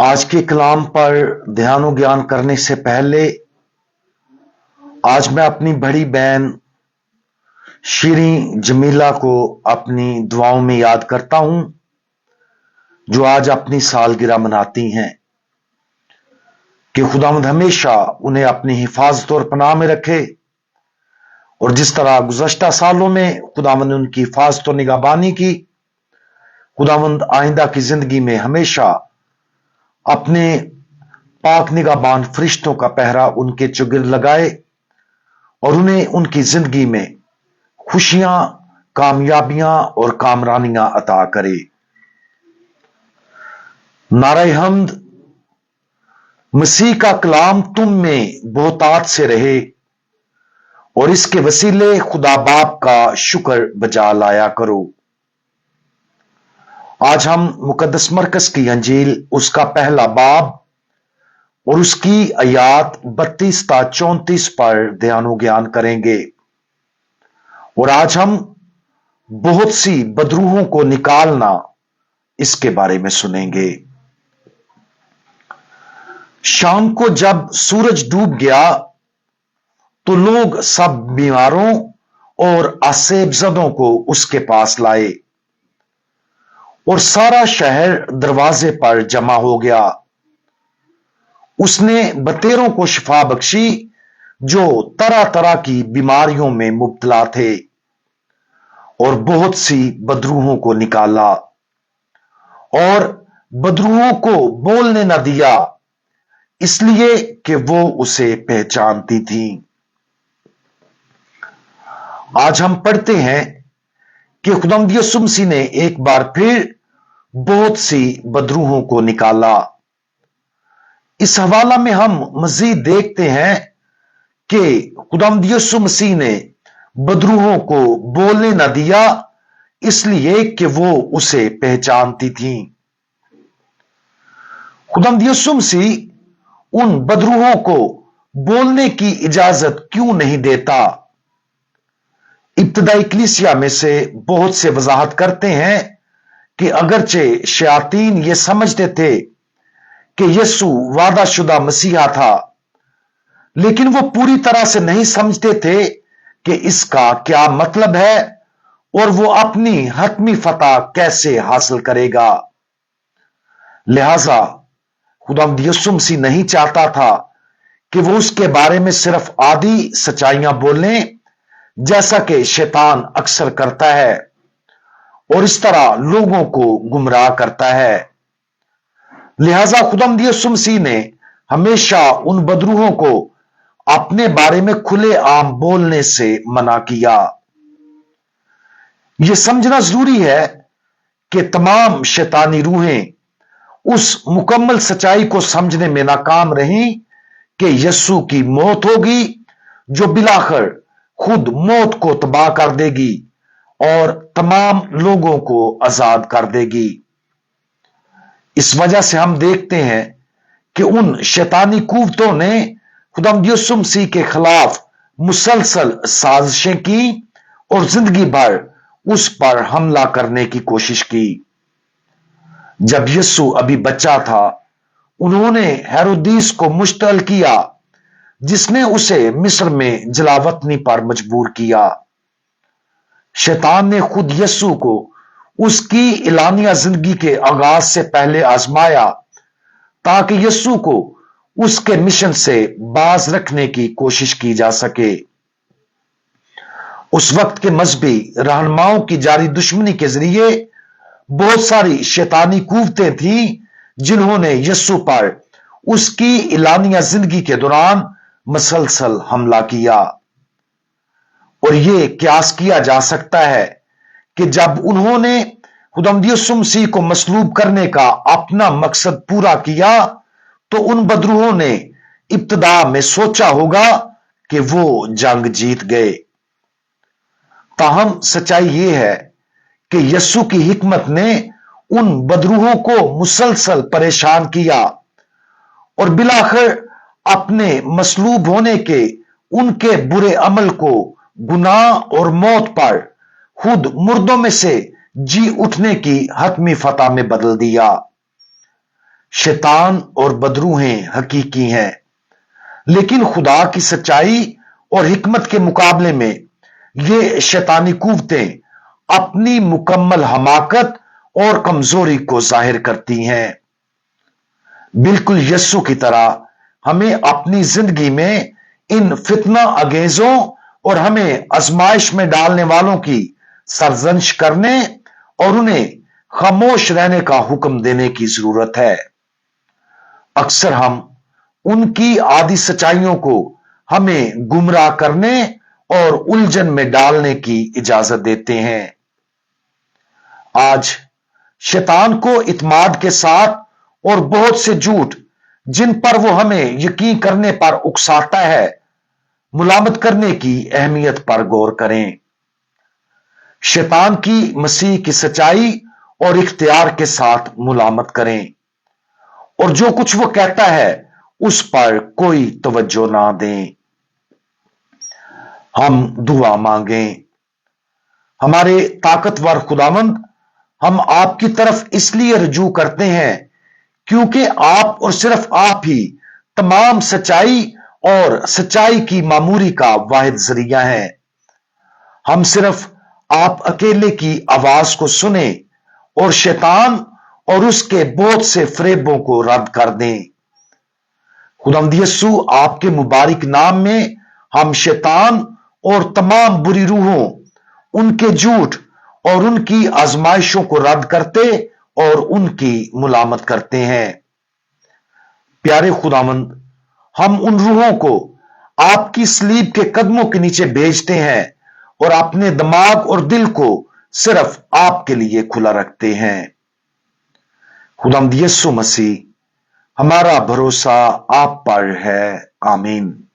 आज के कलाम पर ध्यान और ज्ञान करने से पहले आज मैं अपनी बड़ी बहन शीरीं जमीला को अपनी दुआओं में याद करता हूं, जो आज अपनी सालगिरह मनाती हैं। कि खुदावंद हमेशा उन्हें अपनी हिफाजत और पनाह में रखे, और जिस तरह गुज़श्ता सालों में खुदावंद ने उनकी हिफाजत और निगहबानी की, खुदावंद आइंदा की जिंदगी में हमेशा अपने पाक निगाहबान फरिश्तों का पहरा उनके चौगिर्द लगाए और उन्हें उनकी जिंदगी में खुशियां, कामयाबियां और कामरानियां अता करे। नारे हम्द। मसीह का कलाम तुम में बहुतात से रहे और इसके वसीले खुदा बाप का शुक्र बजा लाया करो। आज हम मुकद्दस मरकस की अंजील उसका पहला बाब और उसकी आयात 32 ता 34 पर ध्यान और ज्ञान करेंगे। और आज हम बहुत सी बदरूहों को निकालना इसके बारे में सुनेंगे। शाम को जब सूरज डूब गया तो लोग सब बीमारों और आसेबजदों को उसके पास लाए और सारा शहर दरवाजे पर जमा हो गया। उसने बतेरों को शिफा बख्शी जो तरह तरह की बीमारियों में मुब्तला थे, और बहुत सी बदरूहों को निकाला और बदरूहों को बोलने न दिया, इसलिए कि वो उसे पहचानती थी। आज हम पढ़ते हैं कि खुदावंद यीशु मसीह ने एक बार फिर बहुत सी बदरूहों को निकाला। इस हवाला में हम मजीद देखते हैं कि खुदावंद यीशु मसीह ने बदरूहों को बोलने न दिया, इसलिए कि वो उसे पहचानती थी। खुदावंद यीशु मसीह उन बदरूहों को बोलने की इजाजत क्यों नहीं देता? इब्तदाई कलीसिया में से बहुत से वजाहत करते हैं कि अगरचे शयातीन ये समझते थे कि यीशु वादाशुदा मसीहा था, लेकिन वो पूरी तरह से नहीं समझते थे कि इसका क्या मतलब है और वो अपनी हतमी फतह कैसे हासिल करेगा। लिहाजा खुदावंद यीशु मसीह नहीं चाहता था कि वो उसके बारे में सिर्फ आधी सच्चाइयां बोलें, जैसा कि शैतान अक्सर करता है और इस तरह लोगों को गुमराह करता है। लिहाजा खुदावंद यीशु मसीह ने हमेशा उन बदरूहों को अपने बारे में खुले आम बोलने से मना किया। यह समझना जरूरी है कि तमाम शैतानी रूहें उस मुकम्मल सच्चाई को समझने में नाकाम रहीं कि यीशु की मौत होगी, जो बिलाखिर खुद मौत को तबाह कर देगी और तमाम लोगों को आजाद कर देगी। इस वजह से हम देखते हैं कि उन शैतानी कुव्वतों ने खुदावंद यीशु मसीह के खिलाफ मुसलसल साजिशें की और जिंदगी भर उस पर हमला करने की कोशिश की। जब यीशु अभी बच्चा था, उन्होंने हेरोदीस को मुश्तल किया, जिसने उसे मिस्र में जलावतनी पर मजबूर किया। शैतान ने खुद यीशु को उसकी इलानिया जिंदगी के आगाज से पहले आजमाया, ताकि यीशु को उसके मिशन से बाज रखने की कोशिश की जा सके। उस वक्त के मजहबी रहनुमाओं की जारी दुश्मनी के जरिए बहुत सारी शैतानी कुव्वतें थीं, जिन्होंने यीशु पर उसकी इलानिया जिंदगी के दौरान मसलसल हमला किया। और यह क्यास किया जा सकता है कि जब उन्होंने खुदावंद यीशु मसीह को मसलूब करने का अपना मकसद पूरा किया, तो उन बदरूहों ने इब्तिदा में सोचा होगा कि वो जंग जीत गए। ताहम सच्चाई यह है कि यीशु की हिकमत ने उन बदरूहों को मुसलसल परेशान किया और बिलाखिर अपने मसलूब होने के उनके बुरे अमल को गुनाह और मौत पर खुद मुर्दों में से जी उठने की हतमी फतह में बदल दिया। शैतान और बदरूहें हकीकी हैं, लेकिन खुदा की सच्चाई और हिकमत के मुकाबले में ये शैतानी कुव्वतें अपनी मुकम्मल हमाकत और कमजोरी को जाहिर करती हैं। बिल्कुल यस्सु की तरह हमें अपनी जिंदगी में इन फितना अंगेजों और हमें आजमाइश में डालने वालों की सरजनिश करने और उन्हें खामोश रहने का हुक्म देने की जरूरत है। अक्सर हम उनकी आदि सच्चाइयों को हमें गुमराह करने और उलझन में डालने की इजाजत देते हैं। आज शैतान को इत्माद के साथ और बहुत से झूठ जिन पर वो हमें यकीन करने पर उकसाता है, मुलामत करने की अहमियत पर गौर करें। शैतान की मसीह की सच्चाई और इख्तियार के साथ मुलामत करें और जो कुछ वो कहता है उस पर कोई तवज्जो ना दें। हम दुआ मांगें। हमारे ताकतवर खुदावंद, हम आपकी तरफ इसलिए रुजू करते हैं क्योंकि आप और सिर्फ आप ही तमाम सच्चाई और सच्चाई की मामूरी का वाहिद जरिया है। हम सिर्फ आप अकेले की आवाज को सुने और शैतान और उसके बहुत से फरेबों को रद्द कर दें। खुदावंद यस्सु, आपके मुबारक नाम में हम शैतान और तमाम बुरी रूहों, उनके झूठ और उनकी आजमाइशों को रद्द करते और उनकी मुलामत करते हैं। प्यारे खुदावंद, हम उन रूहों को आपकी सलीब के कदमों के नीचे भेजते हैं और अपने दिमाग और दिल को सिर्फ आपके लिए खुला रखते हैं। खुदावंद यीशु मसीह, हमारा भरोसा आप पर है। आमीन।